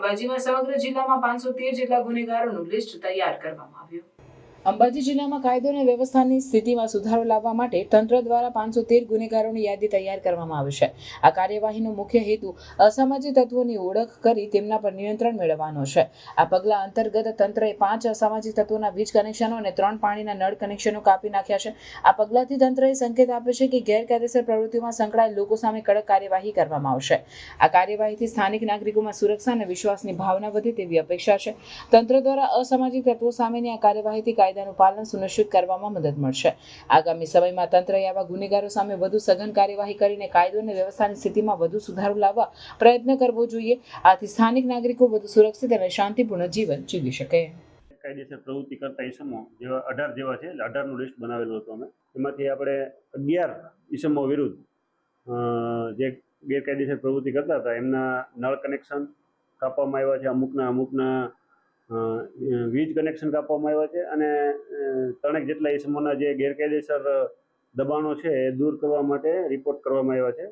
અંબાજીમાં સમગ્ર જિલ્લામાં 513 જેટલા ગુનેગારોનું લિસ્ટ તૈયાર કરવામાં આવ્યું। અંબાજી જિલ્લામાં કાયદો અને વ્યવસ્થાની સ્થિતિમાં સુધારો લાવવા માટે તંત્ર દ્વારા 513 ગુનેગારોની યાદી તૈયાર કરવામાં આવી છે। આ કાર્યવાહીનો મુખ્ય હેતુ અસામાજિક તત્વોની ઓળખ કરી તેમના પર નિયંત્રણ મેળવવાનો છે। આ પગલા અંતર્ગત તંત્રએ 5 અસામાજિક તત્વોના વીજ કનેક્શનો અને 3 પાણીના નળ કનેક્શનો કાપી નાખ્યા છે। આ પગલાથી તંત્રએ સંકેત આપ્યો છે કે ગેરકાયદેસર પ્રવૃત્તિઓમાં સંકળાયેલ લોકો સામે કડક કાર્યવાહી કરવામાં આવશે। આ કાર્યવાહીથી સ્થાનિક નાગરિકોમાં સુરક્ષા અને વિશ્વાસની ભાવના વધે તેવી અપેક્ષા છે। તંત્ર દ્વારા અસામાજિક તત્વો સામેની આ કાર્યવાહીથી કાયદાનું પાલન સુનિશ્ચિત કરવામાં મદદ મળશે। આગામી સમયમાં તંત્રએ આવા ગુનેગારો સામે વધુ સઘન કાર્યવાહી કરીને કાયદો અને વ્યવસ્થાની સ્થિતિમાં વધુ સુધારો લાવવા પ્રયત્ન કરવો જોઈએ। આથી સ્થાનિક નાગરિકો વધુ સુરક્ષિત અને શાંતિપૂર્ણ જીવન જીવી શકે। કાયદેસર પ્રવૃત્તિ કરતા ઈસમો જેવા 18 જેવા છે, 18નું લિસ્ટ બનાવેલું હતું અમે। એમાંથી આપણે 11 ઈસમો વિરુદ્ધ જે ગેરકાયદેસર પ્રવૃત્તિ કરતા હતા એમના નળ કનેક્શન કાપવામાં આવ્યા છે, અમુકના વીજ કનેક્શન કાપવામાં આવ્યા છે અને 3 જેટલા ઈસમોના જે ગેરકાયદેસર દબાણો છે એ દૂર કરવા માટે રિપોર્ટ કરવામાં આવ્યા છે।